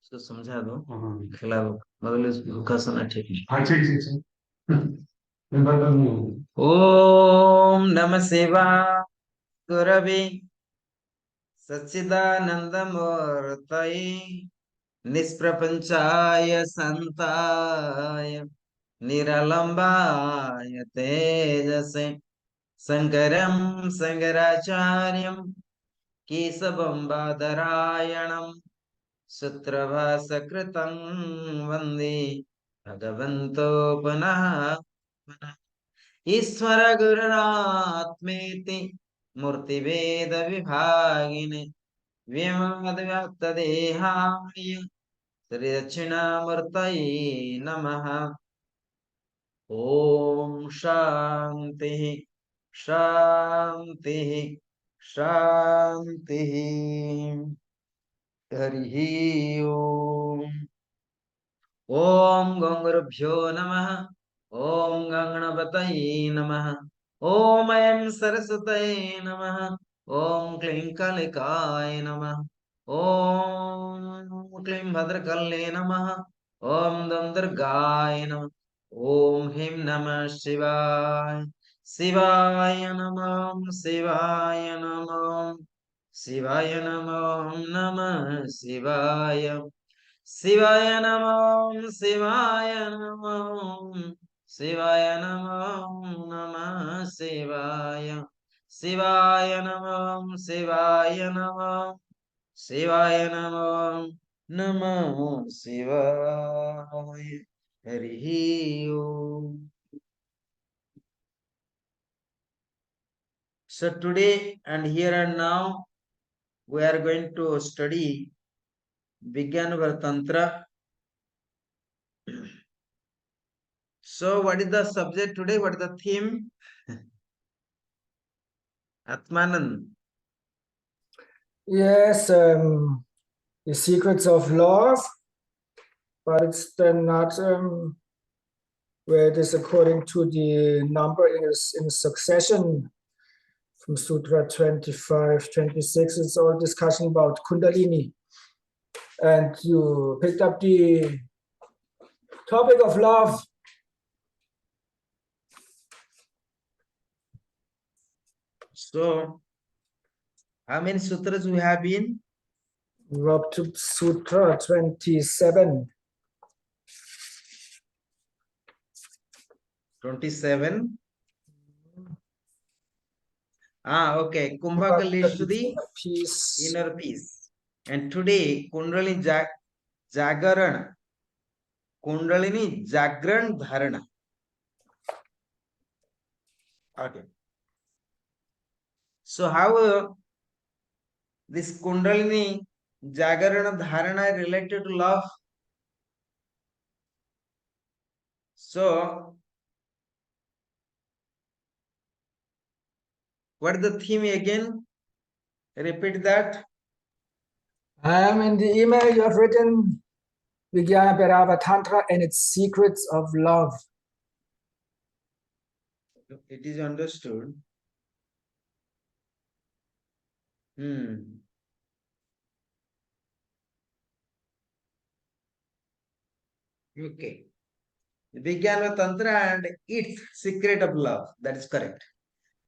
इसको समझा दो, खिला दो, मतलब भूखा सोना ठीक नहीं। हाँ ठीक ठीक ठीक। मैं बात कर रही हूँ। ओम नमः शिवाय गुरवे सच्चिदानंदमूर्तये निष्प्रपंचाय संताय निरालंबाय तेजसे शंकरं शंकराचार्यं केशवं बादरायणं सूत्रभासकृतं वन्दे भगवन्तो पुनः पुनः। ईश्वर गुरुरात्मेति मूर्तिभेद विभागिने व्योमवद्व्याप्तदेहाय श्री दक्षिणामूर्तये नमः। ओम शांति शांति शांति। हरि ओम। ओम गंगुरुभ्यो नमः। ओम गणपतये नमः। ओम ऐं सरस्वतये नमः। ओम क्लीं कालिकाय नमः। ओम क्लीं भद्रकाल्ये नमः। ओम दं दुर्गाय नमः। ओम ह्रीं नमः शिवाय शिवाय नमः शिवाय नमः शिवाय नमः नमः शिवाय शिवाय नमः शिवाय नमः शिवाय नमः नमः शिवाय शिवाय नमः शिवाय नमः शिवाय नमः नमः शिवाय। हरि ओम। So today and here and now we are going to study Vijñana Tantra. So what is the subject today? What is the theme? Atmanand. Yes, the secrets of love, but it's then not where it is according to the number in succession from Sutra 25, 26. It's all discussion about kundalini. And you picked up the topic of love. So how many sutras we have been? We're up to Sutra 27. 27. Okay. Kumbhaka leads to the Peace. inner peace. And today, Kundalini Jagaran. Kundalini Jagran Dharana. Okay. So how this Kundalini Jagarana Dharana is related to love? So what is the theme again? Repeat that. In the email you have written Vijñana Bhairava Tantra and its secrets of love. It is understood. Okay. Vijnana Tantra and its secret of love. That is correct.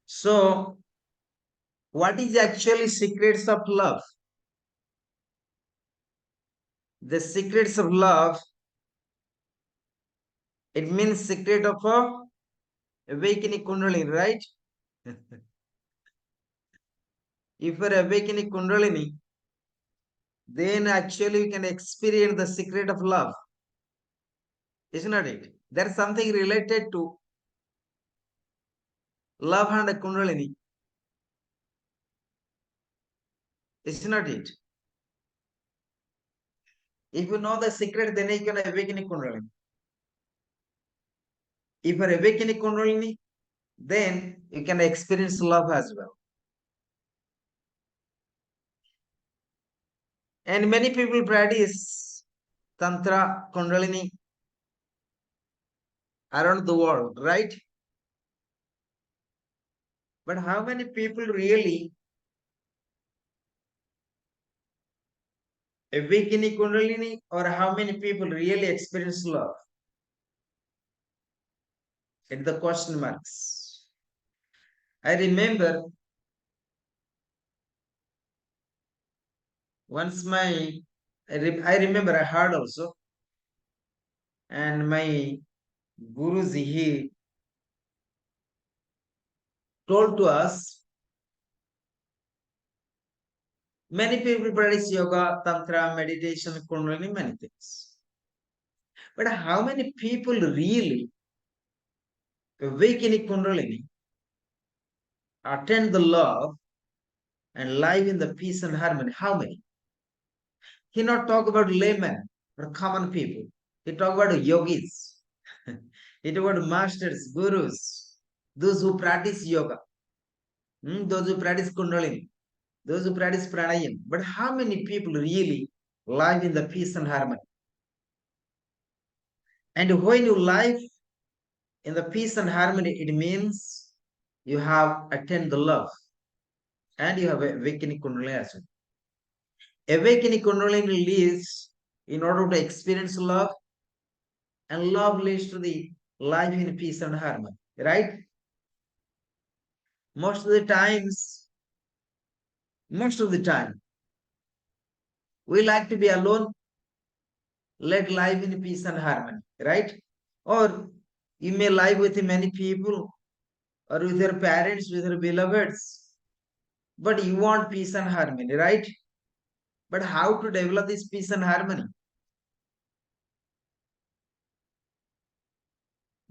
So, what is actually secrets of love? The secrets of love, it means secret of a awakening Kundalini, right? If you're awakening Kundalini, then actually you can experience the secret of love. Isn't it? There's something related to love and Kundalini. Isn't it? If you know the secret, then you can awaken Kundalini. If you're awakening Kundalini, then you can experience love as well. And many people practice Tantra, Kundalini around the world, right? But how many people really Awakening kundalini, or how many people really experience love? It's the question marks. I remember once I remember I heard also, and my Guruji, he told to us, many people practice yoga, tantra, meditation, kundalini, many things. But how many people really awakening kundalini, attend the love, and live in the peace and harmony? How many? He not talk about laymen or common people. He talk about yogis. He talk about masters, gurus, those who practice yoga, those who practice kundalini, those who practice pranayam. But how many people really live in the peace and harmony? And when you live in the peace and harmony, it means you have attained the love and you have awakening kundalini as well. Awakening kundalini leads in order to experience love, and love leads to the life in peace and harmony, right? Most of the times, most of the time, we like to be alone, let life in peace and harmony, right? Or you may live with many people or with your parents, with your beloveds, but you want peace and harmony, right? But how to develop this peace and harmony?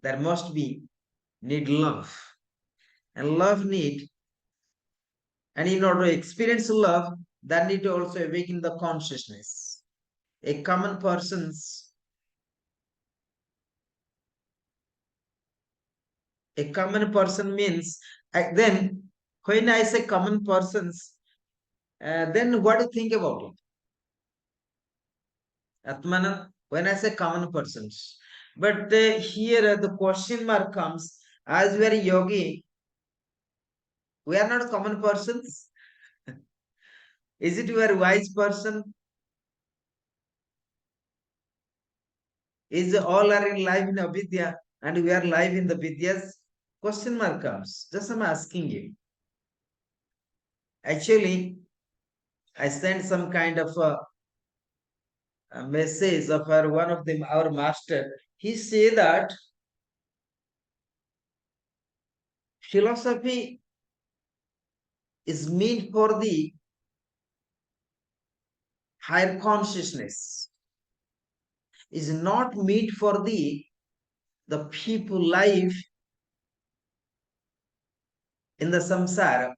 There must be need love, and love need, and in order to experience love, that need to also awaken the consciousness. A common person's a common person means, then when I say common persons, then what do you think about it? Atmana, when I say common persons. But here the question mark comes, as we are yogi, we are not common persons. Is it you are wise person? Is all are in life in avidya and we are live in the vidyas? Question mark comes. Just I'm asking you. Actually, I sent some kind of a message of one of them, our master. He say that philosophy is meant for the higher consciousness, is not meant for the people life in the samsara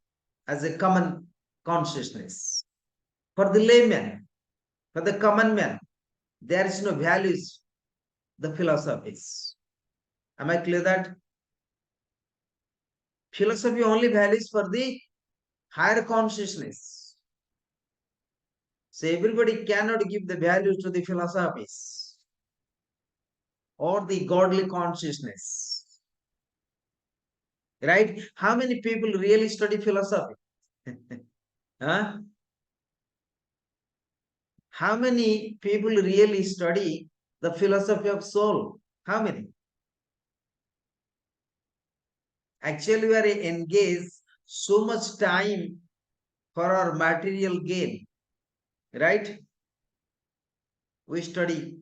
as a common consciousness. For the layman, for the common man, there is no values, the philosophies. Am I clear that? Philosophy only values for the higher consciousness. So everybody cannot give the value to the philosophies or the godly consciousness. Right? How many people really study philosophy? Huh? How many people really study the philosophy of soul? How many? Actually, we are engaged so much time for our material gain, right? We study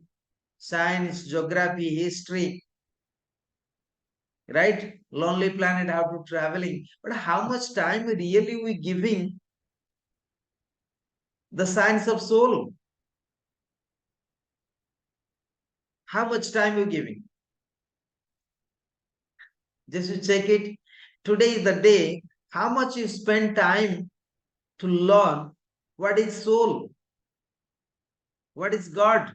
science, geography, history, right? Lonely Planet, how to traveling. But how much time really we giving the science of soul? How much time you giving? Just to check it. Today is the day. How much you spend time to learn what is soul, what is God,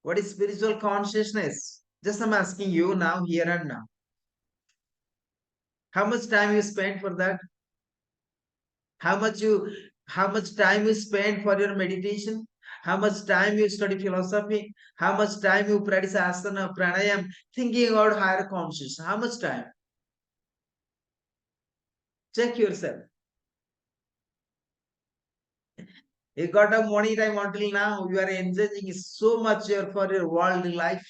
what is spiritual consciousness? Just I'm asking you now, here and now. How much time you spend for that? How much you how much time you spend for your meditation? How much time you study philosophy? How much time you practice asana, pranayam, thinking about higher consciousness? How much time? Check yourself. You got a money time until now, you are enjoying so much for your worldly life.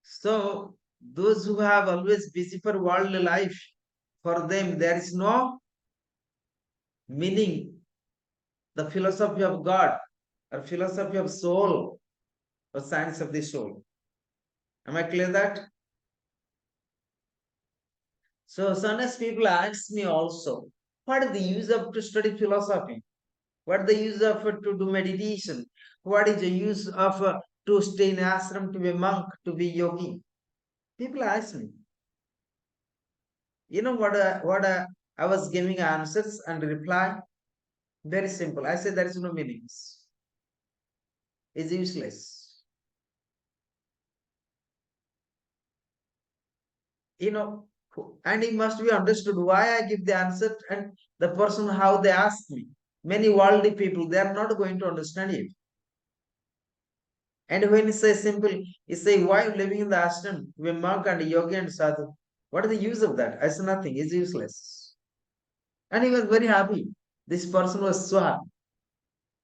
So those who have always busy for worldly life, for them there is no meaning. The philosophy of God or philosophy of soul or science of the soul. Am I clear that? So sometimes people ask me also, what is the use of to study philosophy? What is the use of to do meditation? What is the use of to stay in ashram, to be a monk, to be yogi? People ask me. You know what I was giving answers and reply? Very simple. I said there is no meanings. It's useless. You know, and it must be understood why I give the answer and the person how they ask me. Many worldly people, they are not going to understand it. And when you say simple, you say, why you living in the ashram with monk and yogi and sadhu? What is the use of that? I said nothing, it's useless. And he was very happy. This person was so happy.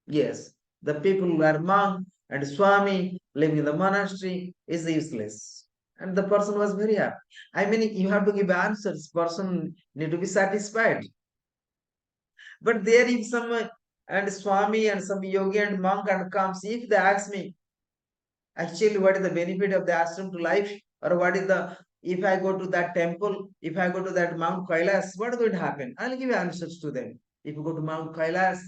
Yes, the people who are monk and Swami living in the monastery is useless. And the person was very happy. I mean, you have to give answers. Person need to be satisfied. But there if some and Swami and some yogi and monk and comes, if they ask me, actually what is the benefit of the ashram to life? Or what is the, if I go to that temple, if I go to that Mount Kailas, what is going to happen? I'll give answers to them. If you go to Mount Kailas,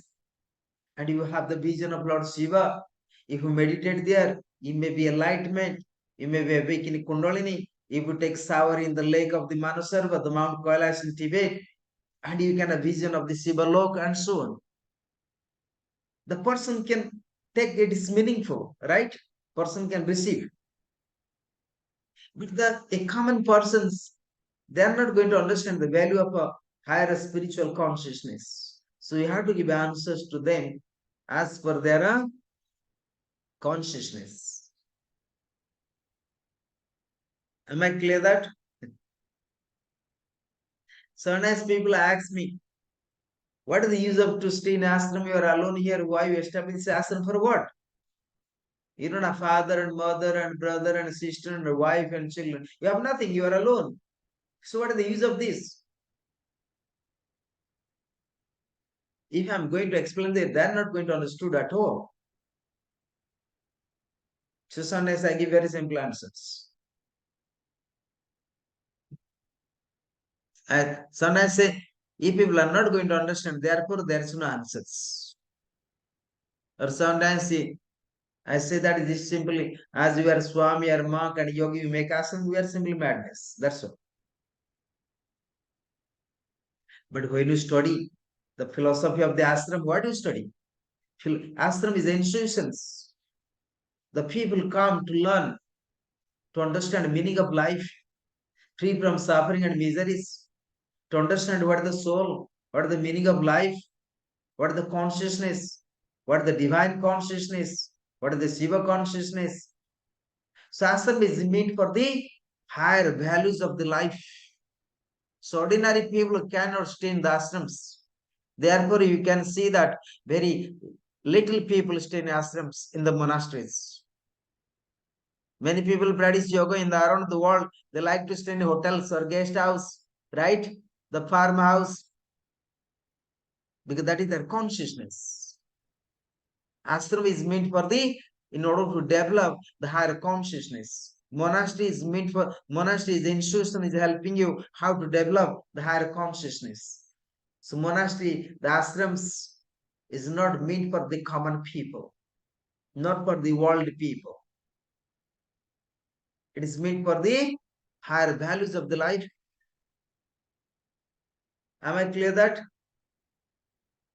and you have the vision of Lord Shiva. If you meditate there, you may be enlightenment, you may be awake in kundalini. If you take shower in the lake of the Manasarva, the Mount Kailash in Tibet, and you can have vision of the Shiva Lok and so on. The person can take it is meaningful, right? Person can receive. But a common persons, they are not going to understand the value of a higher spiritual consciousness. So you have to give answers to them as per their consciousness. Am I clear that? Sometimes people ask me, what is the use of to stay in ashram? You are alone here. Why you establish ashram for what? You don't have father and mother and brother and sister and wife and children. You have nothing. You are alone. So what is the use of this? If I'm going to explain this, they're not going to understood at all. So sometimes I give very simple answers. And sometimes I say, if people are not going to understand, therefore there is no answers. Or sometimes I say that this simply as you are Swami or monk and yogi, you make ashram, we are simply madness. That's all. But when you study the philosophy of the ashram, what do you study? Ashram is institutions. The people come to learn, to understand the meaning of life, free from suffering and miseries, to understand what is the soul, what is the meaning of life, what is the consciousness, what is the divine consciousness, what is the Shiva consciousness. So ashram is meant for the higher values of the life. So ordinary people cannot stay in the ashrams. Therefore, you can see that very little people stay in ashrams in the monasteries. Many people practice yoga in the around the world. They like to stay in hotels or guest house, right? The farmhouse, because that is their consciousness. Ashram is meant for the, in order to develop the higher consciousness. Monastery is meant for, monastery is institution is helping you how to develop the higher consciousness. So monastery, the ashrams is not meant for the common people, not for the world people. It is meant for the higher values of the life. Am I clear that?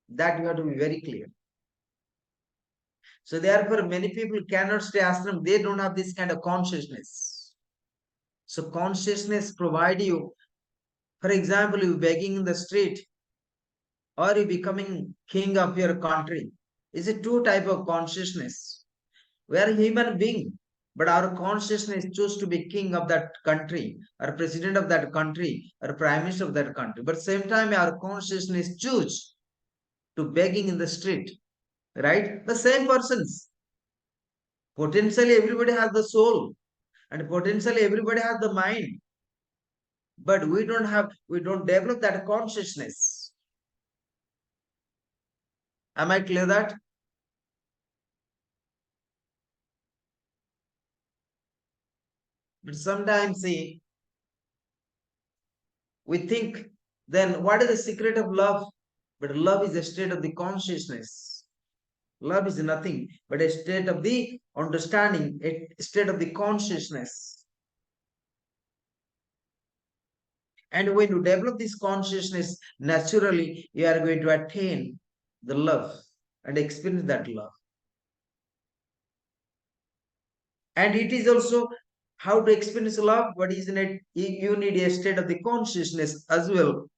That you have to be very clear. So therefore, many people cannot stay ashram. They don't have this kind of consciousness. So consciousness provide you, for example, you begging in the street or you becoming king of your country. Is a two type of consciousness. We are human being, but our consciousness choose to be king of that country, or president of that country, or prime minister of that country. But same time, our consciousness choose to begging in the street, right? The same persons. Potentially everybody has the soul, and potentially everybody has the mind, but we don't develop that consciousness. Am I clear that? But sometimes, see, we think, then what is the secret of love? But love is a state of the consciousness. Love is nothing but a state of the understanding, a state of the consciousness. And when you develop this consciousness, naturally you are going to attain the love and experience that love. And it is also how to experience love, but isn't it? You need a state of the consciousness as well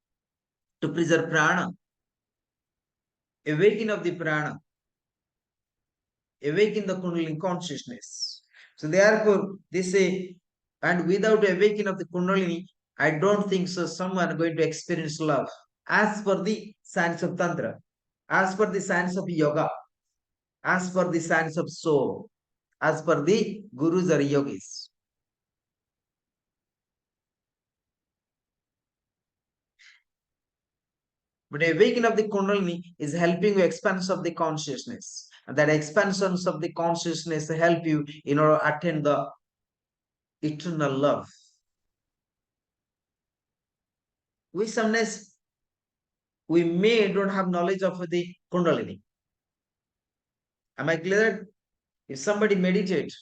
to preserve prana, awaken of the prana, awaken the kundalini consciousness. So therefore, they say, and without awakening of the kundalini, I don't think so someone going to experience love. As per the science of Tantra, as per the science of yoga, as per the science of soul, as per the gurus or yogis. But awakening of the kundalini is helping you expanse of the consciousness. And that expansions of the consciousness help you in order to attain the eternal love. We sometimes we may don't have knowledge of the kundalini. Am I clear? If somebody meditate,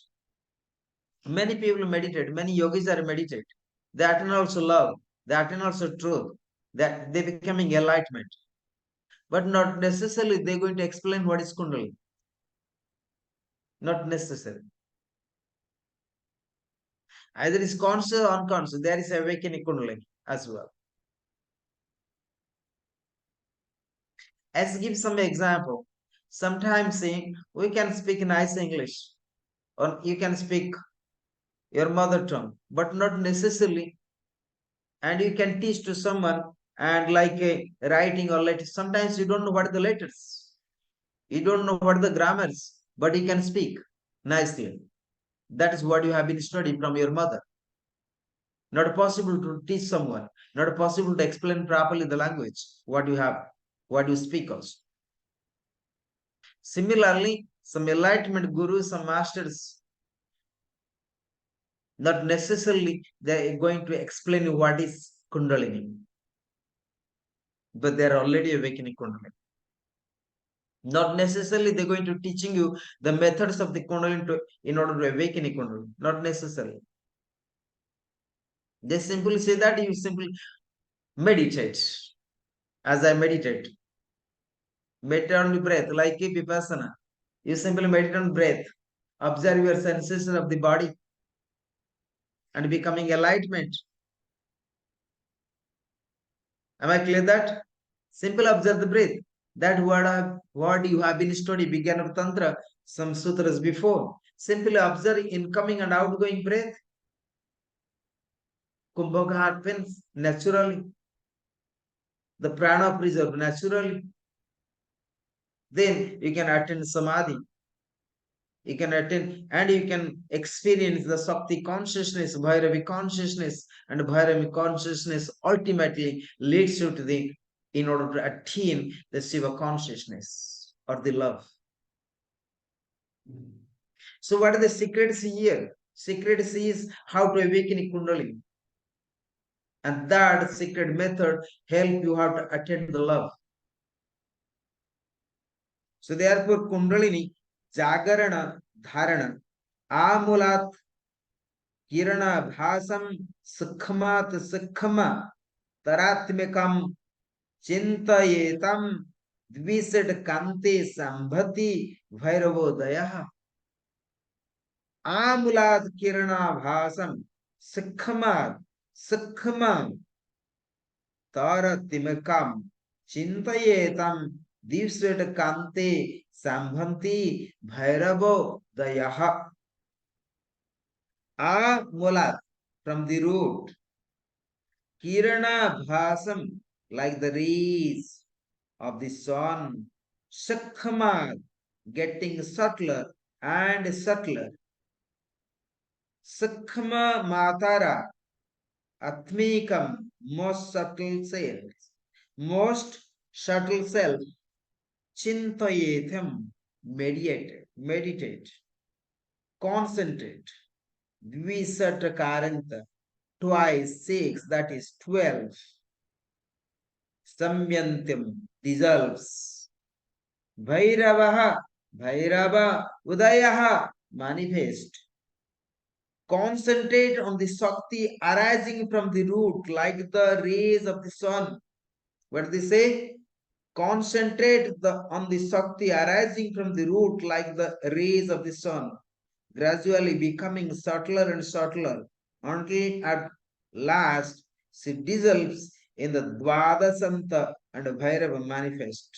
many people meditate, many yogis are meditate. They attain also love, they attain also truth, that they becoming enlightenment. But not necessarily they're going to explain what is kundalini. Not necessary. Either is conscious or unconscious, there is awakening kundalini as well. Let's give some example. Sometimes saying we can speak nice English, or you can speak your mother tongue, but not necessarily. And you can teach to someone and like a writing or letters. Sometimes you don't know what are the letters, you don't know what are the grammars, but you can speak nicely. That is what you have been studying from your mother. Not possible to teach someone, not possible to explain properly the language, what you have, what you speak also. Similarly, some enlightenment gurus, some masters, not necessarily they are going to explain you what is kundalini, but they are already awakening kundalini. Not necessarily they're going to teaching you the methods of the kundalini in order to awaken a kundalini. Not necessarily. They simply say that you simply meditate. As I meditate, meditate on the breath, like a vipassana. You simply meditate on breath, observe your sensation of the body, and becoming enlightenment. Am I clear that? Simple observe the breath. That what you have been studying, Vijñana of Tantra, some sutras before. Simply observe incoming and outgoing breath. Kumbhaka happens naturally. The prana preserved naturally. Then you can attain samadhi. You can attain and you can experience the Sakti consciousness, Bhairavi consciousness, and Bhairavi consciousness ultimately leads you to the in order to attain the Shiva consciousness or the love. So, what are the secrets here? Secrets is how to awaken Kundalini. And that secret method help you how to attain the love. So therefore Kundalini, Jagarana, Dharana, Amulat, Kirana, Bhasam, Sukhamat, Sukhama, Taratmikam, Chintayetam, Dvisat Kante, Sambhati, Bhairavodaya. Amulat, Kirana, Bhasam, Sukhamat, Sukhama, Taratmikam, Chintayetam, Divsvet Kante, Sambhanti, Bhairavo, Dayaha. A mulat from the root. Kirana Bhasam, like the rays of the sun, Shakhamad, getting subtler and subtler. Sakhma Matara, Atmikam, most subtle self, most subtle self, Chintayetam, meditate, concentrate, Dvisatra Karanta, twice 6, that is 12. Samyantim, dissolves. Bhairavaha, Bhairava, Udayaha, manifest. Concentrate on the Shakti arising from the root like the rays of the sun. What do they say? Concentrate on the Shakti arising from the root like the rays of the sun, gradually becoming subtler and subtler until at last she dissolves in the Dvadasanta and Bhairava manifest.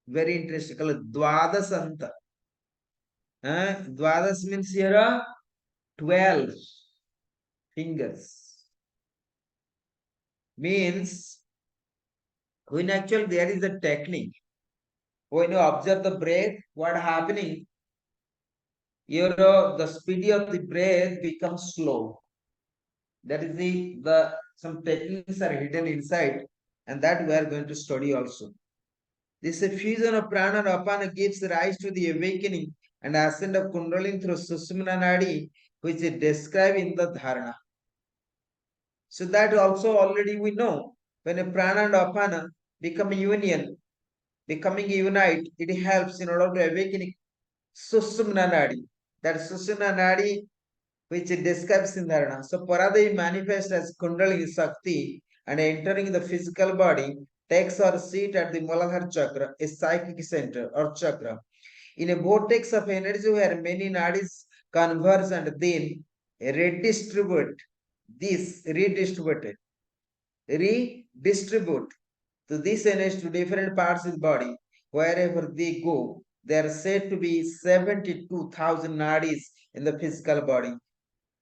Very interesting. Dvadasanta. Dvadas means here 12 fingers. Means when actually there is a technique. When you observe the breath, what happening? The speed of the breath becomes slow. That is the some techniques are hidden inside, and that we are going to study also. This fusion of prana and apana gives rise to the awakening and ascent of kundalini through Sushumna Nadi, which is described in the Dharana. So that also already we know, when a prana and apana become union, becoming unite, it helps in order to awakening Sushumna Nadi. That Sushumna Nadi which describes in Dharana. So Paradevi manifests as Kundalini Sakti and entering the physical body takes her seat at the Muladhara Chakra, a psychic center or chakra. In a vortex of energy where many nadis converge and then redistribute redistribute to this energy to different parts of the body. Wherever they go, there are said to be 72,000 nadis in the physical body.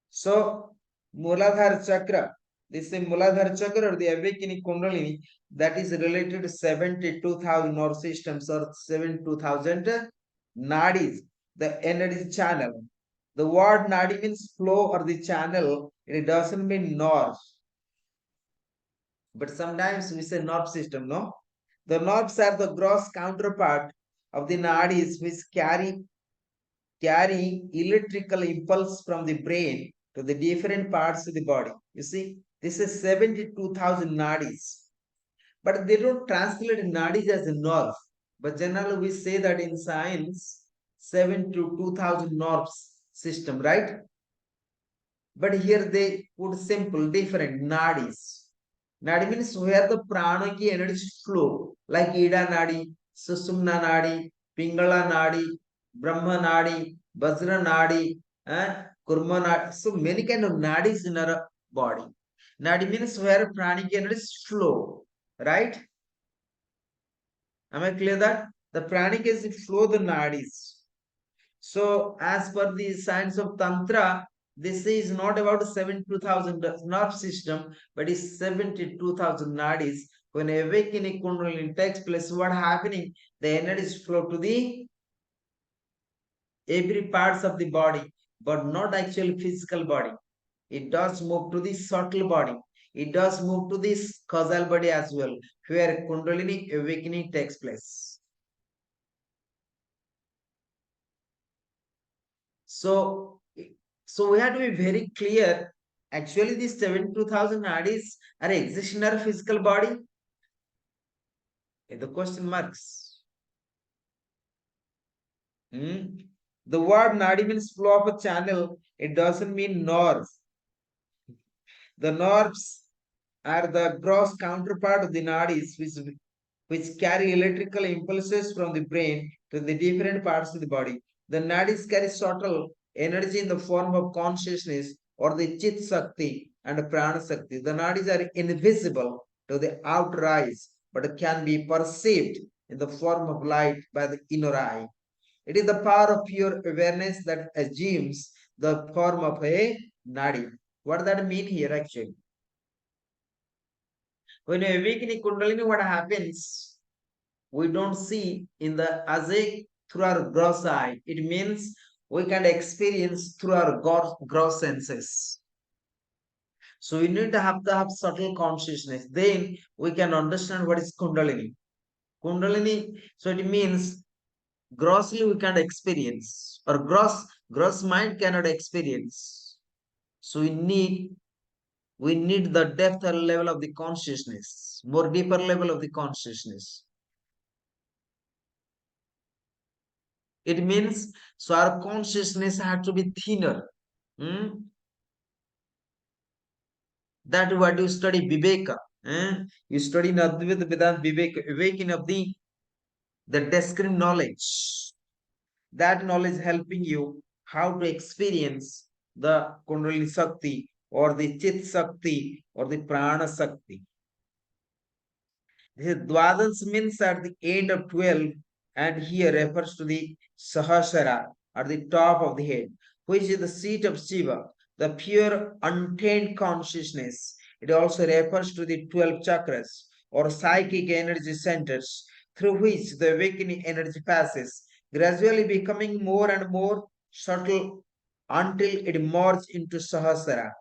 So, Muladhara Chakra, this is Muladhara Chakra or the awakening Kundalini, that is related to 72,000 nerve systems or 72,000 nadis, the energy channel. The word nadi means flow or the channel, it doesn't mean nerve. But sometimes we say nerve system, no? The nerves are the gross counterpart of the nadis which carry electrical impulse from the brain to the different parts of the body. You see, this is 72,000 nadis. But they don't translate nadis as a nerve. But generally we say that in science, 72,000 nerves system, right? But here they put simple, different nadis. Nadi means where the prana ki energy flow, like Ida Nadi, Susumna Nadi, Pingala Nadi, Brahma Nadi, Vajra Nadi, Kurma Nadi. So many kind of nadis in our body. Nadi means where pranic energy flow, right? Am I clear that? The pranic energy flow the nadis. So as per the science of Tantra, this is not about 72,000 nerve system, but is 72,000 nadis. When awakening kundalini takes place, what happening? The energies flow to the every parts of the body, but not actual physical body. It does move to the subtle body. It does move to this causal body as well, where kundalini awakening takes place. So, so we have to be very clear. Actually, these 72,000 nadis are exist in our physical body. The question marks. The word nadi means flow of a channel. It doesn't mean nerve. The nerves are the gross counterpart of the nadis, which carry electrical impulses from the brain to the different parts of the body. The nadis carry subtle energy in the form of consciousness or the chit sakti and prana sakti. The nadis are invisible to the outer eyes, but can be perceived in the form of light by the inner eye. It is the power of pure awareness that assumes the form of a nadi. What does that mean here actually? When you awaken in Kundalini, what happens? we don't see in the as through our gross eye. It means we can experience through our gross senses. So we need to have subtle consciousness. Then we can understand what is Kundalini. Kundalini, so it means grossly we can't experience, or gross mind cannot experience. So we need the depth or level of the consciousness, more deeper level of the consciousness. It means so our consciousness has to be thinner. Hmm? That what you study Viveka. You study in Advaita Vedanta Viveka, awakening of the discrete knowledge. That knowledge helping you how to experience the Kundalini Sakti or the Chit Sakti or the Prana Sakti. This Dwadans means at the end of 12, and here refers to the Sahasrara at the top of the head, which is the seat of Shiva, the pure untainted consciousness. It also refers to the 12 chakras or psychic energy centers through which the awakening energy passes, gradually becoming more and more subtle until it merges into Sahasrara,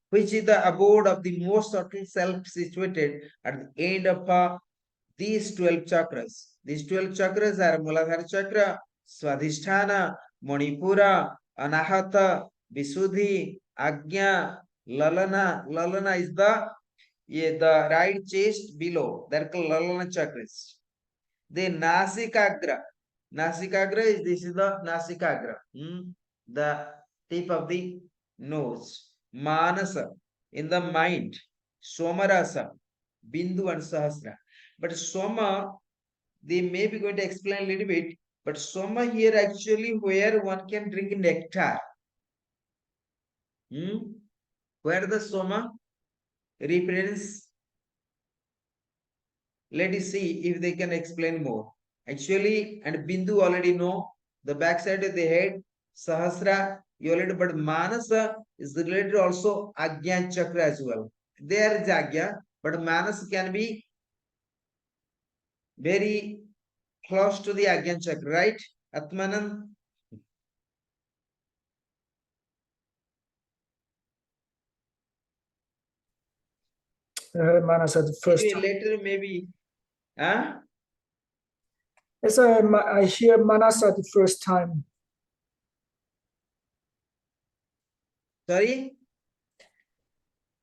which is the abode of the most subtle self situated at the end of these 12 chakras. These 12 chakras are Muladhara chakra, Swadhisthana, Manipura, Anahata, Visuddhi, Agnya, Lalana. Lalana is the right chest below. They're called Lalana chakras. Then Nasikagra. Nasikagra is this is the Nasikagra. The tip of the nose. Manasa in the mind. Somarasa, Bindu and Sahasra. But Soma, they may be going to explain a little bit. But Soma here actually where one can drink nectar. Where the Soma represents, let us see if they can explain more. Actually, and Bindu already know the backside of the head, Sahasra, you already, but Manasa is related also Agya Chakra as well. There is Agya, but Manas can be very close to the Agya Chakra, right? Atmanan? Manas at the first Anyway, time. later maybe, huh? Yes, I hear Manas at the first time. Sorry?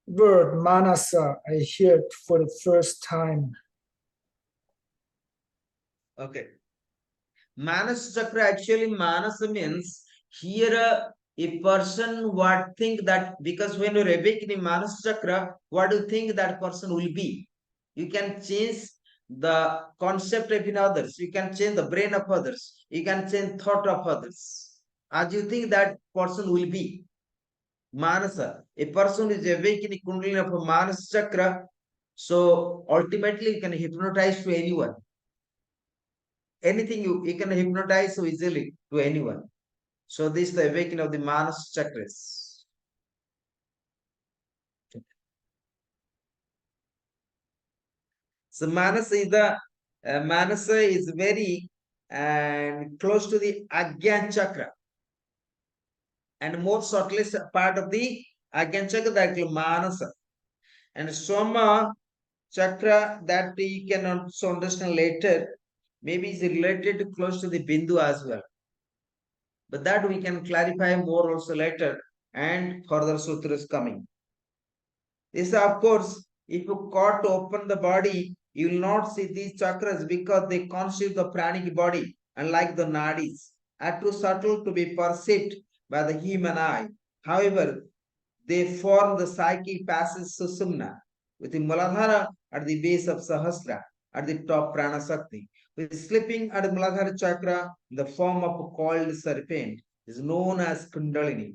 Word Manasa, I hear it for the first time. Okay. Manas Chakra, actually Manas means here a person what think that, because when you're awakening Manas Chakra, what do you think that person will be? You can change the concept of in others. You can change the brain of others. You can change thought of others. As you think that person will be. Manasa. A person is awakening Kundalini of a Manas Chakra. So ultimately you can hypnotize to anyone. Anything you can hypnotize so easily to anyone. So this is the awakening of the Manas chakras. So Manasa is very and close to the Agyan chakra, and more subtlest part of the Agyan chakra, that is Manasa. And Soma chakra, that you can also understand later, maybe is related close to the Bindu as well. But that we can clarify more also later, and further sutras coming. This, of course, if you caught to open the body, you will not see these chakras because they constitute the pranic body, unlike the nadis, are too subtle to be perceived by the human eye. However, they form the psychic passage Susumna, with the Muladhara at the base of Sahasra, at the top Prana Sakti. With sleeping at the Muladhara chakra, the form of a coiled serpent is known as Kundalini.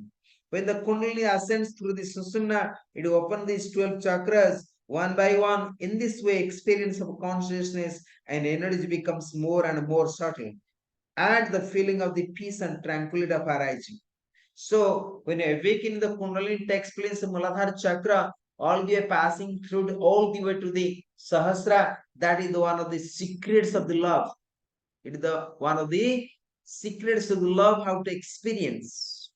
When the Kundalini ascends through the Susumna, it opens these 12 chakras one by one. In this way, experience of consciousness and energy becomes more and more subtle, and the feeling of the peace and tranquility of arising. So when you awaken, the Kundalini takes place in Muladhara chakra, all the way passing through all the way to the Sahasra. That is one of the secrets of the love. It is the one of the secrets of the love, how to experience.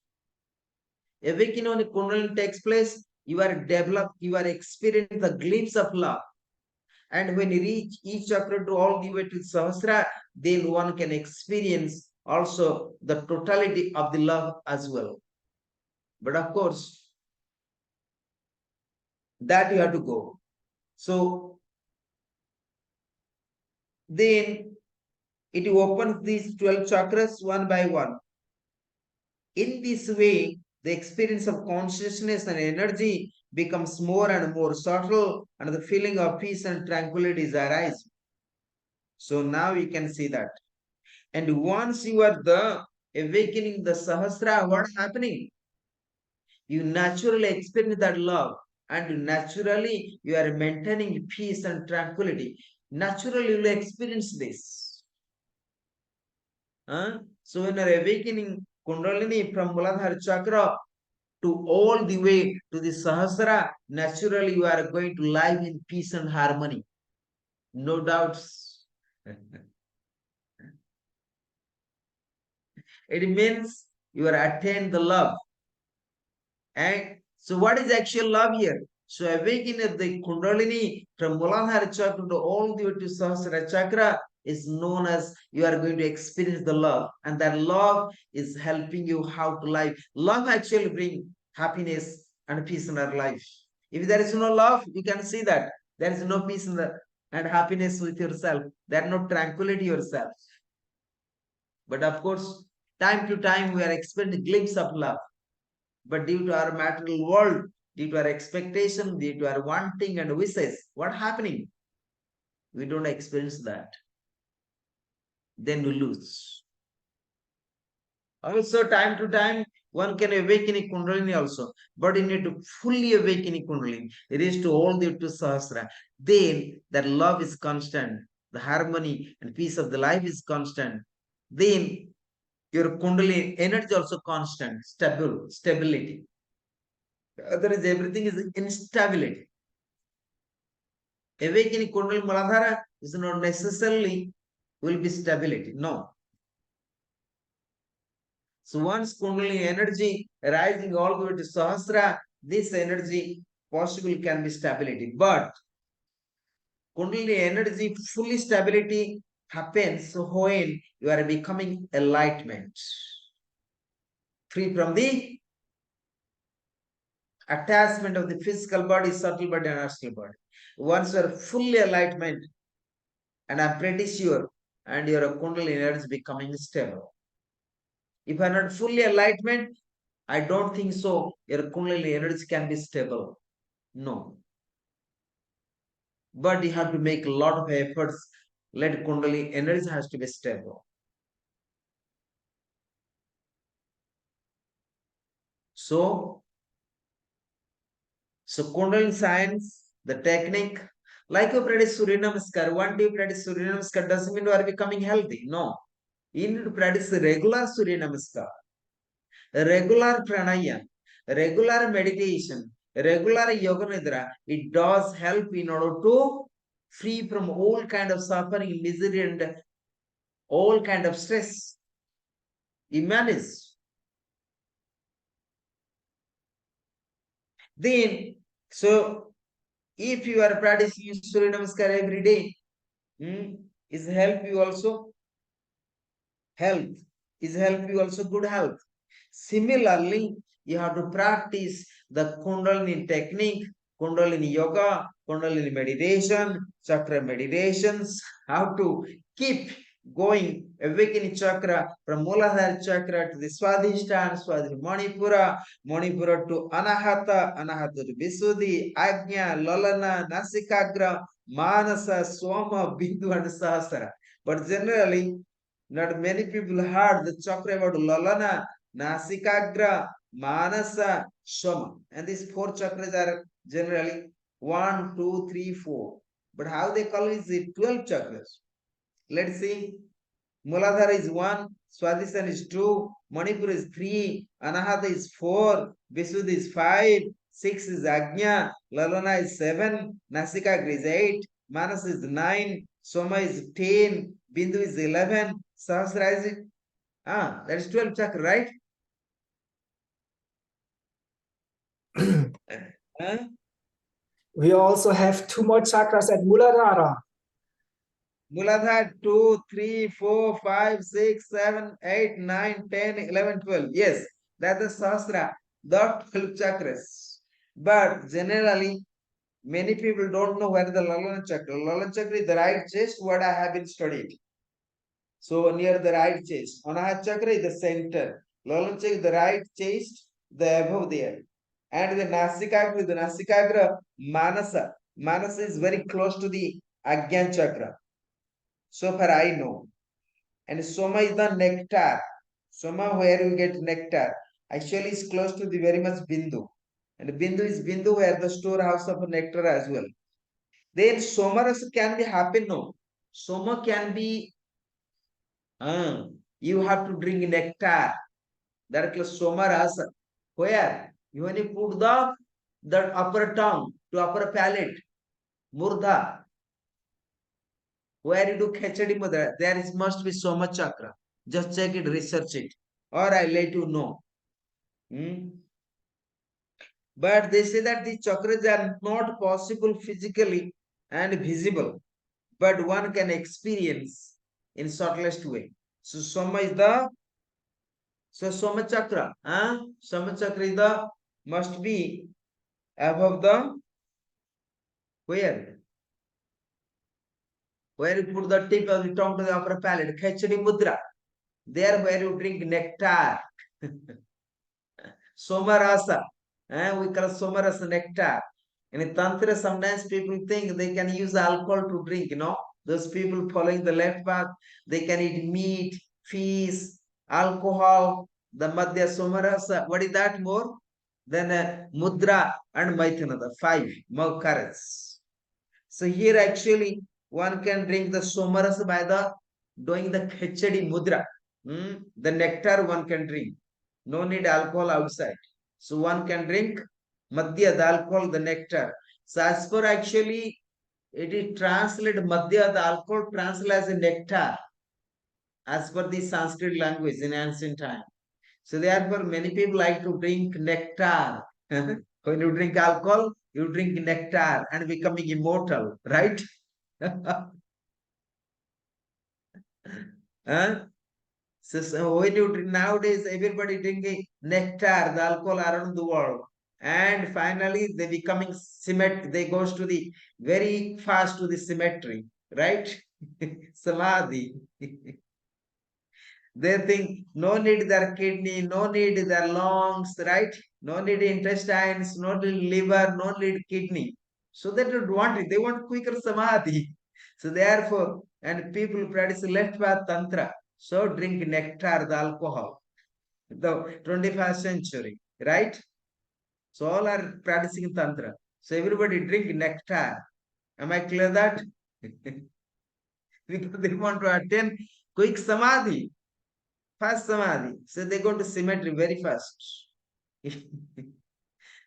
Awakening when Kundalini takes place, you are developed, you are experiencing the glimpse of love. And when you reach each chakra to all the way to Sahasra, then one can experience also the totality of the love as well. But of course, that you have to go. So then it opens these 12 chakras one by one. In this way, the experience of consciousness and energy becomes more and more subtle, and the feeling of peace and tranquility is arise. So now you can see that. And once you are the awakening the Sahasra, what's happening? You naturally experience that love, and naturally you are maintaining peace and tranquility. Naturally, you will experience this. So when you are awakening Kundalini from Muladhara Chakra to all the way to the Sahasra, naturally you are going to live in peace and harmony. No doubts. It means you are attained the love. And so what is actual love here? So awakening of the Kundalini from Muladhara Chakra to all the way to Sahasra Chakra is known as you are going to experience the love. And that love is helping you how to live. Love actually brings happiness and peace in our life. If there is no love, you can see that there is no peace in the and happiness with yourself. There is no tranquility yourself. But of course, time to time we are experiencing a glimpse of love. But due to our material world, due to our expectation, due to our wanting and wishes, what happening? We don't experience that. Then we lose. Also, time to time, one can awaken a Kundalini also, but you need to fully awaken a Kundalini. It is to all the to Sahasra. Then that love is constant, the harmony and peace of the life is constant. Then your Kundalini energy also constant, stability. Otherwise, everything is instability. Awakening Kundalini Muladhara is not necessarily will be stability. No. So once Kundalini energy rising all the way to Sahasra, this energy possibly can be stability. But Kundalini energy fully stability happens when you are becoming enlightenment, free from the attachment of the physical body, subtle body, and astral body. Once you are fully enlightenment, and I'm pretty sure, and your Kundalini energy becoming stable. If I'm not fully enlightenment, I don't think so. Your Kundalini energy can be stable. No. But you have to make a lot of efforts. Let Kundalini energy has to be stable. So Kundalini science, the technique, like you practice Surya Namaskar, one day you practice Surya Namaskar doesn't mean you are becoming healthy. No. You need to practice regular Surya Namaskar, regular pranayama, regular meditation, regular yoga nidra. It does help in order to free from all kind of suffering, misery, and all kind of stress. You manage. Then, so if you are practicing Surya Namaskar every day, is help you also health, is help you also good health. Similarly, you have to practice the Kundalini technique, Kundalini yoga, Kundalini meditation, chakra meditations, how to keep going, awakening chakra from Muladhara chakra to the Swadhisthana, Swadhisthana Manipura, Manipura to Anahata, Anahata to Visuddhi, Ajna, Lalana, Nasikagra, Manasa, Swama, Bindu, and Sahasra. But generally, not many people heard the chakra about Lalana, Nasikagra, Manasa, Swama. And these four chakras are generally 1, 2, 3, 4. But how they call it is 12 chakras. Let's see. Muladhara is 1, Swadhisthana is 2, Manipura is 3, Anahata is 4, Visuddha is 5, 6 is Ajna, Lalana is 7, Nasikagra is 8, Manas is 9, Soma is 10, Bindu is 11, Sahasra is that is 12 chakra, right? We also have 2 more chakras at Muladhara. Muladhara 2, 3, 4, 5, 6, 7, 8, 9, 10, 11, 12. Yes, that's the Sahasra, the 12 chakras. But generally, many people don't know where the Lalana chakra. Lalana chakra is the right chest, what I have been studied. So near the right chest. Anahat chakra is the center. Lalana chakra is the right chest, the above there. And the Nasikagra, Manasa. Manasa is very close to the Agyan chakra. So far I know. And Soma is the nectar. Soma where you get nectar. Actually is close to the very much Bindu. And Bindu is Bindu where the storehouse of nectar as well. Then Somaras can be happen, no. Soma can be, you have to drink nectar. That is Somarasa. Where? You only put the upper tongue to upper palate. Murdha. Where you do Khechadi Mudra, there is must be Soma chakra. Just check it, research it. Or I let you know. But they say that the chakras are not possible physically and visible, but one can experience in subtlest way. So Soma is the Soma chakra. Soma chakra is the must be above the where? Where you put the tip of the tongue to the upper palate, Khechadi Mudra. There where you drink nectar. Somarasa. We call Somarasa nectar. In Tantra, sometimes people think they can use alcohol to drink, Those people following the left path, they can eat meat, fish, alcohol, the Madhya Somarasa. What is that more? Then Mudra and Maithana, the 5 Maukaras. So here actually one can drink the Somarasa by the doing the Khechadi Mudra. The nectar one can drink. No need alcohol outside. So one can drink Madhya, the alcohol, the nectar. So as per actually, it is translated Madhya, the alcohol translated as a nectar, as per the Sanskrit language in ancient time. So therefore, many people like to drink nectar. When you drink alcohol, you drink nectar and becoming immortal, right? Huh? So when you drink, nowadays everybody drinking nectar, the alcohol around the world, and finally they becoming symmet. They goes to the very fast to the symmetry, right? Samadhi. They think no need their kidney, no need their lungs, right? No need intestines, no need liver, no need kidney. So they don't want it. They want quicker samadhi. So therefore, and people practice left path tantra. So drink nectar, the alcohol. The 21st century, right? So all are practicing tantra. So everybody drink nectar. Am I clear that? Because they want to attain quick samadhi. Fast samadhi. So they go to symmetry very fast.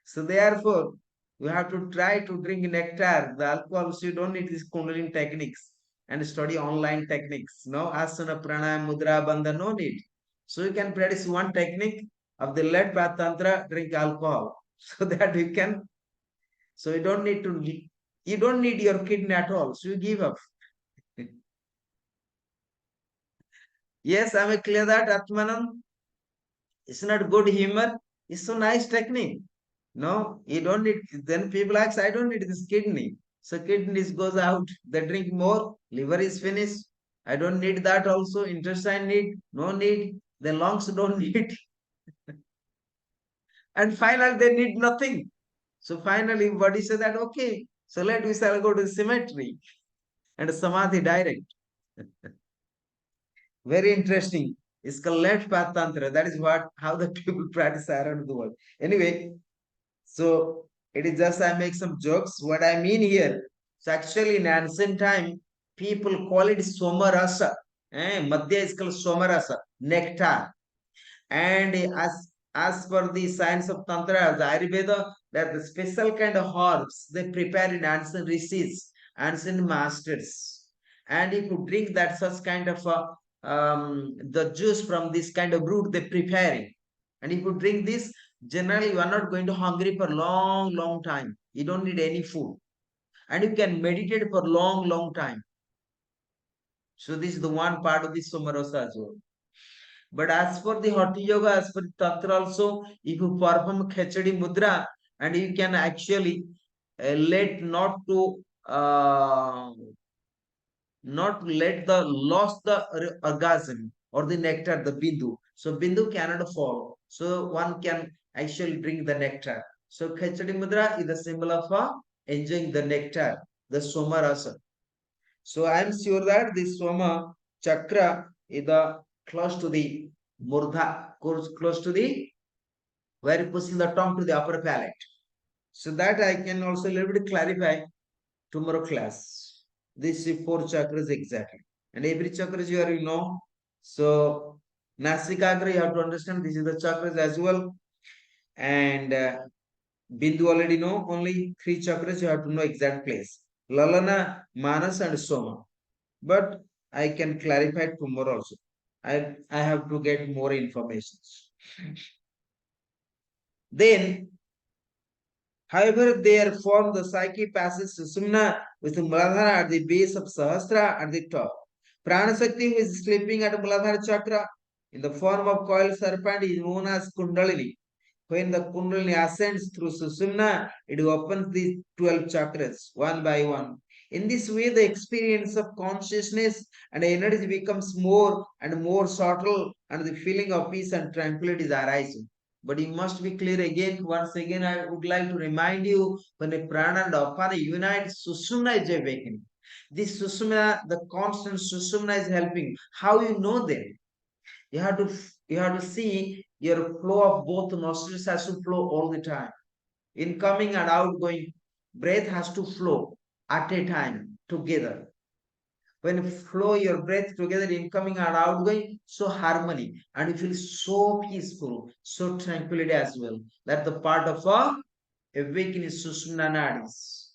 So therefore, you have to try to drink nectar. The alcohol, so you don't need these kundalini techniques and study online techniques. No asana, pranayam, mudra, bandha, no need. So you can practice one technique of the left path tantra, drink alcohol. So that you can, so you don't need your kidney at all. So you give up. Yes, am I clear that, Atmanam? It's not good humor. It's so nice technique. No, you don't need. Then people ask, I don't need this kidney. So kidneys goes out. They drink more. Liver is finished. I don't need that also. Intestine need. No need. The lungs don't need. And finally, they need nothing. So finally, body says that, okay, so let we shall go to symmetry and samadhi direct. Very interesting. It's called left path tantra. That is what how the people practice around the world. Anyway, so it is just I make some jokes. What I mean here, so actually in ancient time, people call it somarasa. Madhya is called somarasa, nectar. And as as per the science of Tantra, the Ayurveda, that the special kind of herbs they prepare in ancient rishis, ancient masters. And if you drink that such kind of the juice from this kind of root they preparing, and if you drink this, generally you are not going to hungry for long, long time. You don't need any food, and you can meditate for long, long time. So this is the one part of the Somarosa as well. But as for the Hatha Yoga, as for the Tantra also, if you perform Khechadi Mudra, and you can actually let not let the lost the orgasm or the nectar, the bindu. So bindu cannot fall. So one can actually drink the nectar. So Khechadi Mudra is the symbol of enjoying the nectar, the Somarasa. So I am sure that this Soma chakra is the close to the Murdha, close to the where pushing the tongue to the upper palate. So that I can also a little bit clarify tomorrow class. These four chakras exactly. And every chakras you are, So Nasikagra, you have to understand this is the chakras as well. And Bindu already know, only three chakras you have to know exact place. Lalana, Manas and Soma. But I can clarify tomorrow also. I have to get more information. Then, however, their form, the psyche passes Sushumna with Muladhara at the base of Sahasra at the top. Pranasakti, who is sleeping at Muladhara chakra in the form of coiled serpent, is known as Kundalini. When the Kundalini ascends through Sushumna, it opens the 12 chakras one by one. In this way, the experience of consciousness and energy becomes more and more subtle, and the feeling of peace and tranquility is arising. But you must be clear again. Once again, I would like to remind you when a prana and apana unite, Sushumna is awakening. This Sushumna, the constant Sushumna is helping. How you know them? You have to see your flow of both nostrils has to flow all the time. Incoming and outgoing breath has to flow at a time together. When you flow your breath together, incoming and outgoing, so harmony, and you feel so peaceful, so tranquility as well. That's the part of a awakening Sushumna Nadis.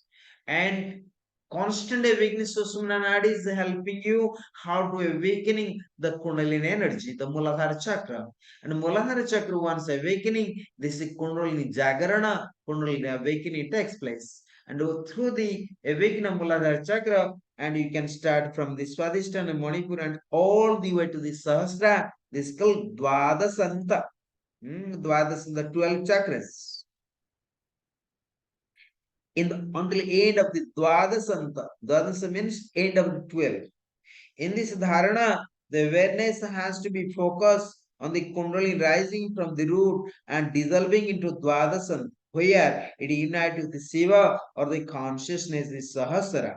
And constant awakening Sushumna Nadis is helping you how to awakening the Kundalini energy, the Muladhara chakra. And Muladhara chakra once awakening, this is Kundalini Jagarana, Kundalini awakening takes place. And through the awakening of Muladhara chakra, and you can start from the Swadhisthana and Manipur and all the way to the Sahasra, this is called Dwadasanta. Dwadasanta, 12 chakras until end of the Dwadasanta. Dwadasa means end of the 12. In this dharana, the awareness has to be focused on the kundalini rising from the root and dissolving into Dwadasanta, where it unites with the Shiva or the consciousness, the Sahasra.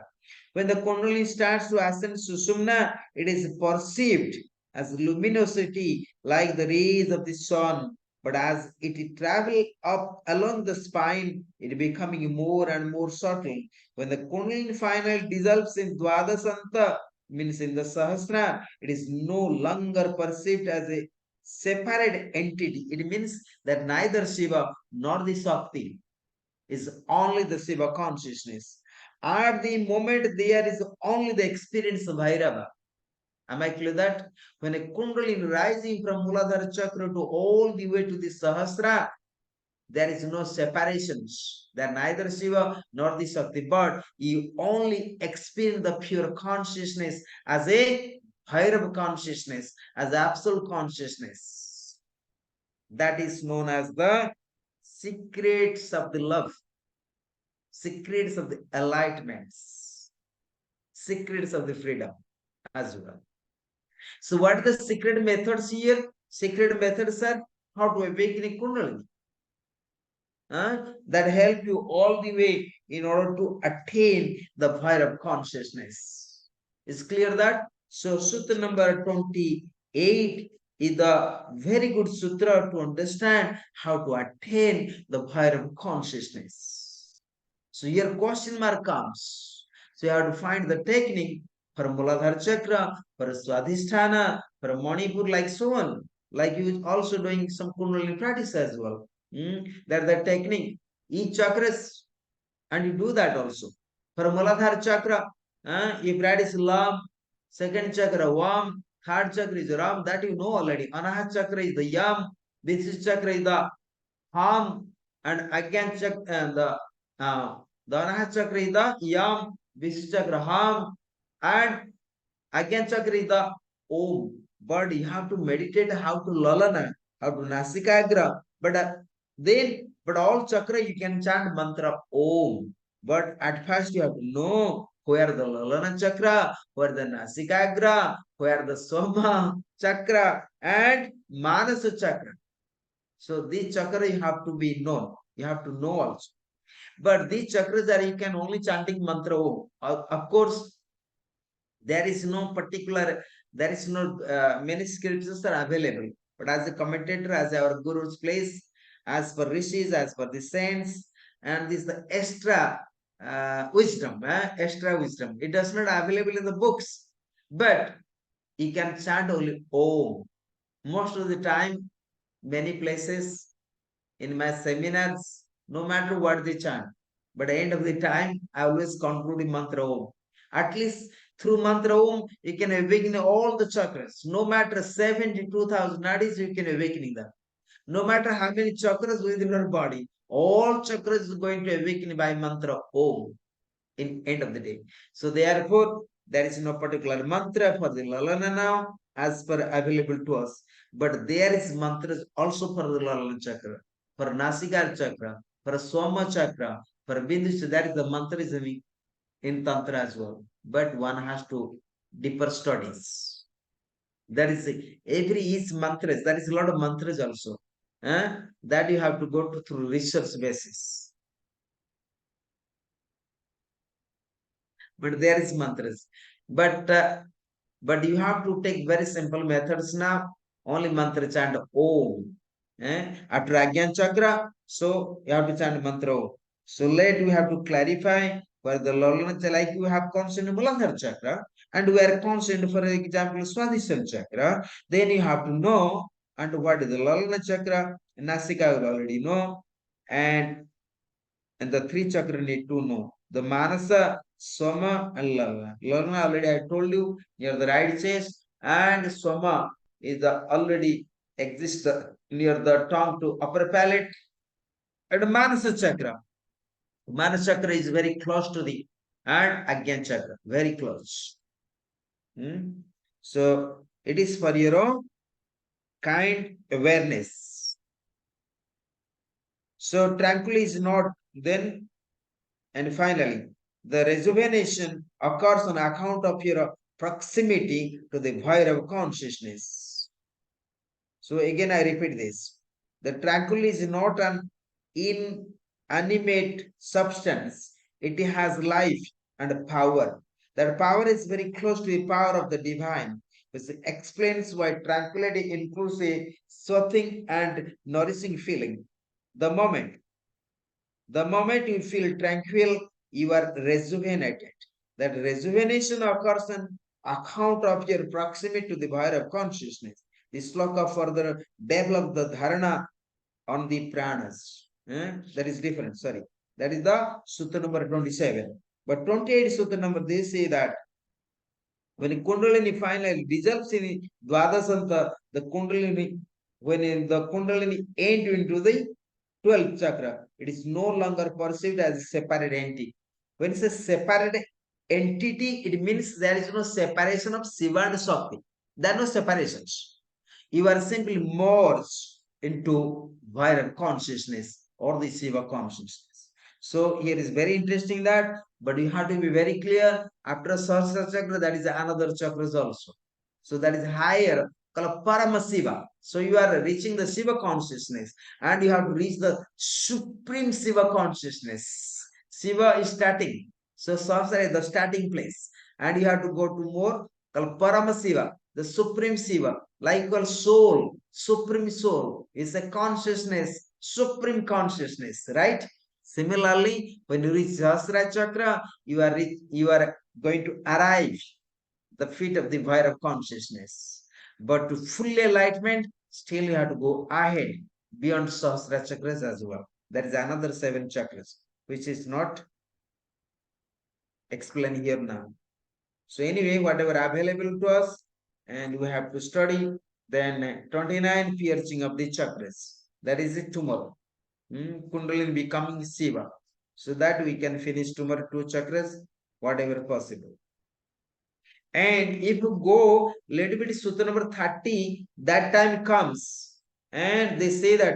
When the kundalini starts to ascend Sushumna, it is perceived as luminosity like the rays of the sun. But as it travels up along the spine, it becoming more and more subtle. When the kundalini finally dissolves in Dwadasanta, means in the Sahasra, it is no longer perceived as a separate entity. It means that neither Shiva nor the Shakti is only the Shiva consciousness. At the moment, there is only the experience of Bhairava. Am I clear that? When a Kundalini rising from Muladhara chakra to all the way to the Sahasra, there is no separations. There are neither Shiva nor the Shakti, but you only experience the pure consciousness as a Bhairava consciousness, as absolute consciousness. That is known as the secrets of the love, secrets of the enlightenments, secrets of the freedom as well. So what are the secret methods here? Secret methods are how to awaken a Kundalini. That help you all the way in order to attain the fire of consciousness. Is clear that? So sutra number 28 is the very good sutra to understand how to attain the fire of consciousness. So here question mark comes. So you have to find the technique for Muladhara chakra, for Swadhisthana, for Manipur, like so on. like you also doing some kundalini practice as well. That the technique, each chakras, and you do that also. For Muladhara chakra, you practice Lam, second chakra Vam, third chakra is Ram, that you know already. Anahat chakra is the Yam, this chakra is the Ham, and again chakra and the Anahat chakra is the Yam, this chakra Ham, and again chakra is the Om. But you have to meditate how to Lalana, how to Nasikagra, but all chakra you can chant mantra Om. But at first you have to know where the Lalana chakra, where the Nasikagra, where the Soma chakra, and Manasa chakra. So these chakra you have to be known. You have to know also. But these chakras are you can only chanting mantra Om. Of course, there is no particular, there is no many scriptures are available. But as a commentator, as our guru's place, as per rishis, as per the saints, and this the extra wisdom, extra wisdom. It does not available in the books, but you can chant only Om. Most of the time, many places in my seminars, no matter what they chant, but at the end of the time, I always conclude in mantra Om. At least through mantra Om, you can awaken all the chakras. No matter 72,000 nadis, you can awaken them. No matter how many chakras within your body, all chakras is going to awaken by mantra Om in end of the day. So therefore, there is no particular mantra for the Lalana now as per available to us. But there is mantras also for the Lalana chakra, for Nasikar chakra, for Soma chakra, for Bindu. That is the mantra is in Tantra as well. But one has to deeper studies. That is every each mantras. That is a lot of mantras also. That you have to go to through research basis. But there is mantras. But you have to take very simple methods now. Only mantra chant Om. After Agyan Chakra, so you have to chant mantra Om. So let we have to clarify for the Lalana, like you have constant Muladhara chakra, and we are constant, for example, Swadhisthana chakra. Then you have to know and what is the Lalana chakra, Nasika you already know, and the three chakra need to know. The Manasa, Soma, and Lalana. Lalana already I told you near the right chest, and Soma is the already exists near the tongue to upper palate. And Manasa chakra. Manasa chakra is very close to the and Agyan chakra, very close. So it is for your own kind awareness. So tranquility is not then. And finally, the rejuvenation occurs on account of your proximity to the Bhairava consciousness. So again, I repeat this. The tranquility is not an inanimate substance. It has life and power. That power is very close to the power of the divine, which explains why tranquility includes a soothing and nourishing feeling. The moment you feel tranquil, you are rejuvenated. That rejuvenation occurs on account of your proximity to the Bhairava consciousness. This sloka further develop the dharana on the pranas. That is different, sorry. That is the sutta number 27. But 28 sutta number, they say that when Kundalini finally dissolves in Dvadasanta, the Kundalini, when the Kundalini enter into the 12th chakra, it is no longer perceived as a separate entity. When it's a separate entity, it means there is no separation of Shiva and Shakti. There are no separations. You are simply merged into Vairam consciousness or the Shiva consciousness. So here is very interesting that, but you have to be very clear. After Sahasra chakra, that is another chakras also. So that is higher, called Parama Shiva. So you are reaching the Shiva consciousness, and you have to reach the supreme Shiva consciousness. Shiva is starting. So Sahasra is the starting place, and you have to go to more called Parama Shiva, the supreme Shiva, like your soul, supreme soul is a consciousness, supreme consciousness, right? Similarly, when you reach Sahasra chakra, you are going to arrive the feet of the Vairavana consciousness. But to full enlightenment, still you have to go ahead beyond Sahasra chakras as well. There is another 7 chakras, which is not explained here now. So anyway, whatever available to us, and we have to study. Then 29 piercing of the chakras. That is it tomorrow. Kundalini becoming Shiva. So that we can finish tomorrow 2 chakras, whatever possible. And if you go little bit Sutra number 30, that time comes. And they say that,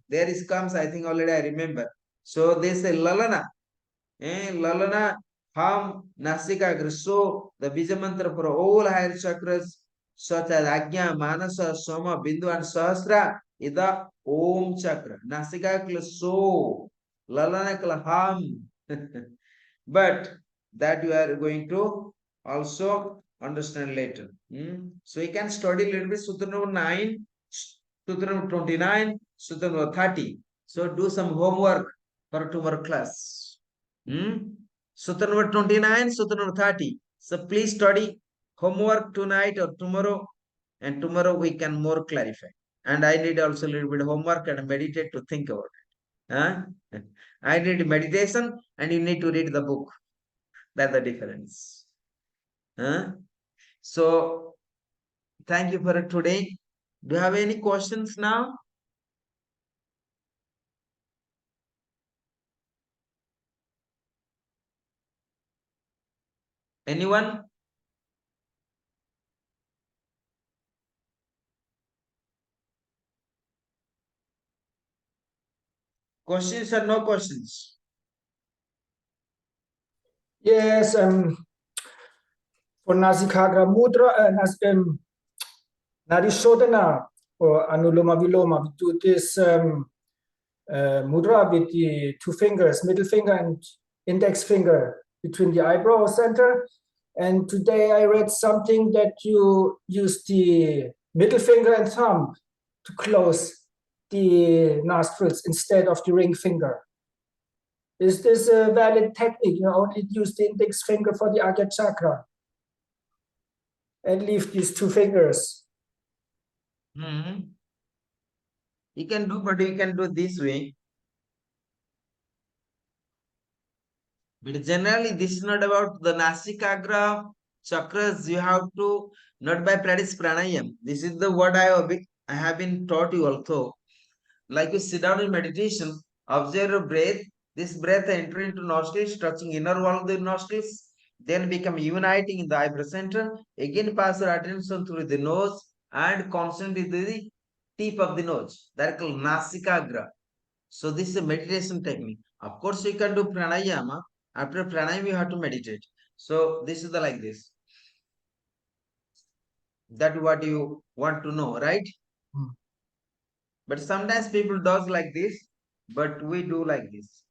there is comes, I think already I remember. So they say Lalana. Lalana, Ham, Nasika. So the Bija mantra for all higher chakras, such as Agnya, Manasa, Soma, Bindu, and Sahasra, is the Om chakra. Nasika so, Lalana Ham. But that you are going to also understand later. So you can study a little bit Sutra number 9, Sutra number 29, Sutra number 30. So do some homework for tomorrow class. Sutra number 29, Sutra number 30. So please study homework tonight or tomorrow, and tomorrow we can more clarify. And I need also a little bit homework and meditate to think about it. I need meditation and you need to read the book. That's the difference. So thank you for today. Do you have any questions now? Anyone? Questions or no questions? Yes, for Nasikagra Mudra, Narishodhana or Anuloma Viloma, we do this mudra with the 2 fingers, middle finger and index finger between the eyebrow center. And today I read something that you use the middle finger and thumb to close the nostrils instead of the ring finger. Is this a valid technique? You only use the index finger for the Agya chakra and leave these 2 fingers. You can do, but you can do this way. But generally, this is not about the Nasikagra chakras. You have to not by practice pranayam. This is the what I have been taught you also. Like you sit down in meditation, observe your breath. This breath enter into nostrils, touching inner wall of the nostrils, then become uniting in the eyebrow center. Again, pass your attention through the nose and concentrate the tip of the nose. That is called Nasikagra. So this is a meditation technique. Of course, you can do pranayama. After pranayama, you have to meditate. So this is the like this. That what you want to know, right? But sometimes people does like this, but we do like this.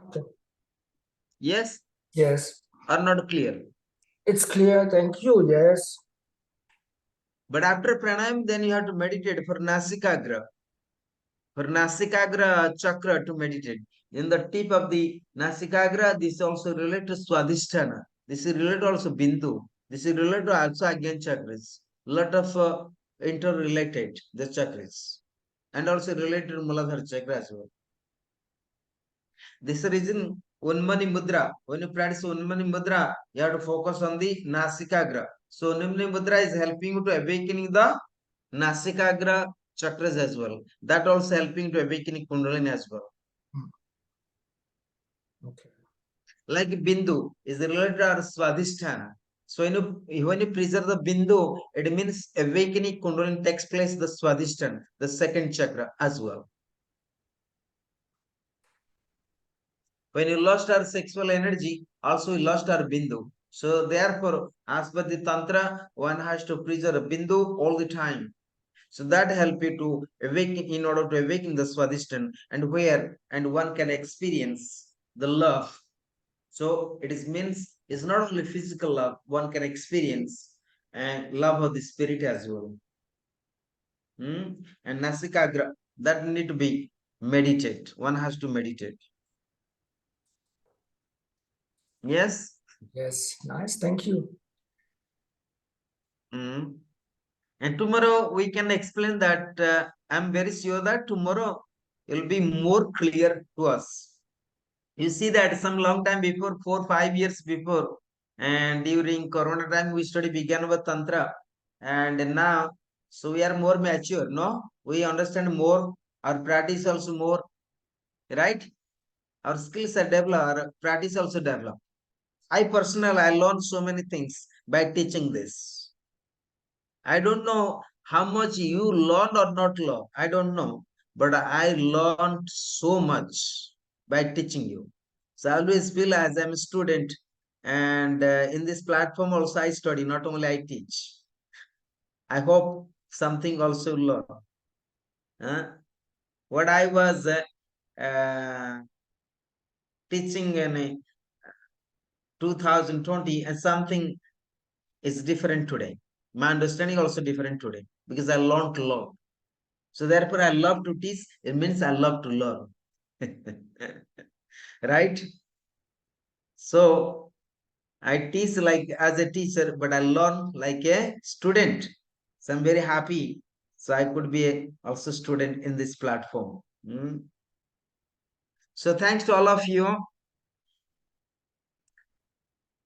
Okay. Yes? Yes. Or not clear? It's clear, thank you, yes. But after pranayam, then you have to meditate for Nasikagra. For Nasikagra chakra to meditate. In the tip of the Nasikagra, this also related to Swadhisthana. This is related also Bindu. This is related to also again chakras. Lot of interrelated the chakras. And also related to Muladhara chakra as well. This is the reason Unmani Mudra. When you practice Unmani Mudra, you have to focus on the Nasikagra. So Unmani Mudra is helping you to awakening the Nasikagra chakras as well. That also helping to awakening Kundalini as well. Okay. Like Bindu is related to our Swadhisthana. So when you preserve the Bindu, it means awakening Kundalini takes place the Swadhisthana, the second chakra as well. When you lost our sexual energy, also we lost our Bindu. So therefore, as per the Tantra, one has to preserve Bindu all the time. So that help you to awaken in order to awaken the Swadhisthana and one can experience the love. So it is means it's not only physical love, one can experience and love of the spirit as well. And Nasikagra, that need to be meditate. One has to meditate. Yes? Yes, nice, thank you. Mm. And tomorrow we can explain that. I'm very sure that tomorrow will be more clear to us. You see that some long time before, 4 5 years before, and during Corona time, we study began with Tantra, and now, so we are more mature. No, we understand more. Our practice also more, right? Our skills are developed. Our practice also developed. I learned so many things by teaching this. I don't know how much you learned or not learned. I don't know. But I learned so much by teaching you. So I always feel as I'm a student, and in this platform also I study, not only I teach. I hope something also learn. Huh? What I was teaching in 2020 and something is different today. My understanding also different today because I learned a lot. So therefore, I love to teach. It means I love to learn. Right? So I teach like as a teacher, but I learn like a student. So I'm very happy. So I could be also student in this platform. Mm. So thanks to all of you.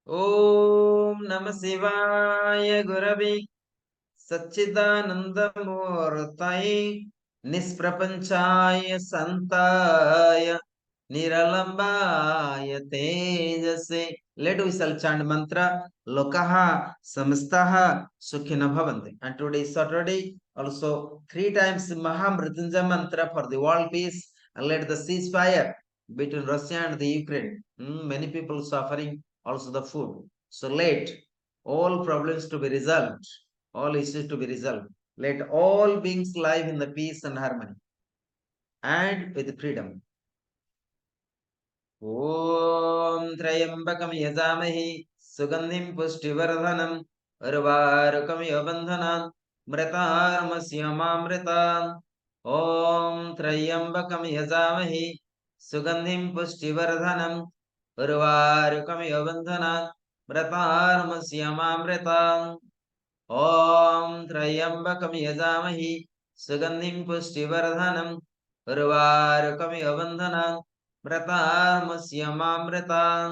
Om Namah Shivaya Gurave Satchidanandamurtaye Nisprapanchaya Santaya Niralambaya Tejase. Let we shall chant mantra Lokaha Samastaha Sukhina Bhavanti. And today is Saturday. Also 3 times Mahamrityunjaya mantra for the world peace. And let the ceasefire between Russia and the Ukraine. Many people suffering. Also the food. So let all problems to be resolved, all issues to be resolved. Let all beings live in the peace and harmony and with freedom. Om Trayambakam Yazamahi Sugandhim Pushtivaradhanam Urvarukam Yabandhanam Mritarmasyamamritan. Om Trayambakam Yazamahi Sugandhim Pushtivaradhanam Urvarukam Yabandhanam Mritarmasyamamritan. Om Trayambakam Yajamahi Sugandhim Pushtivaradhanam Urvarukam Yavandhanam Mritarmasyamamritam.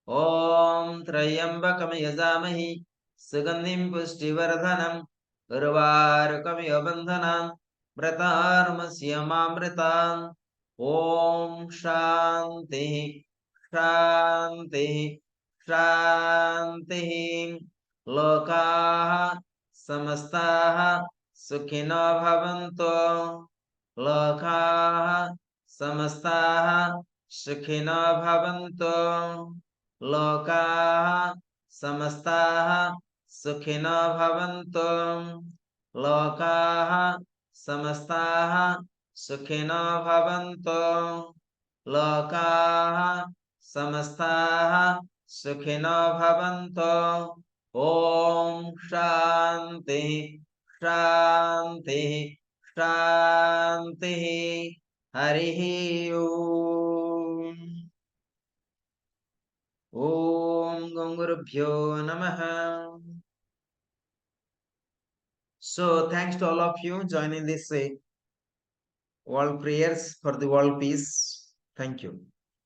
Om Trayambakam Yajamahi Sugandhim Pushtivaradhanam Urvarukam Yavandhanam Mritarmasyamamritam. Om Shanti Shanti Shanti. लोकाः समस्ताः सुखिनो भवन्तु लोकाः समस्ताः सुखिनो भवन्तु लोकाः समस्ताः सुखिनो भवन्तु लोकाः समस्ताः सुखिनो भवन्तु लोकाः समस्ताः सुखिनो भवन्तु Om Shanti Shanti Shanti Harihi Om. Om Gangurubhyo Namaha. So thanks to all of you joining this world prayers for the world peace. Thank you.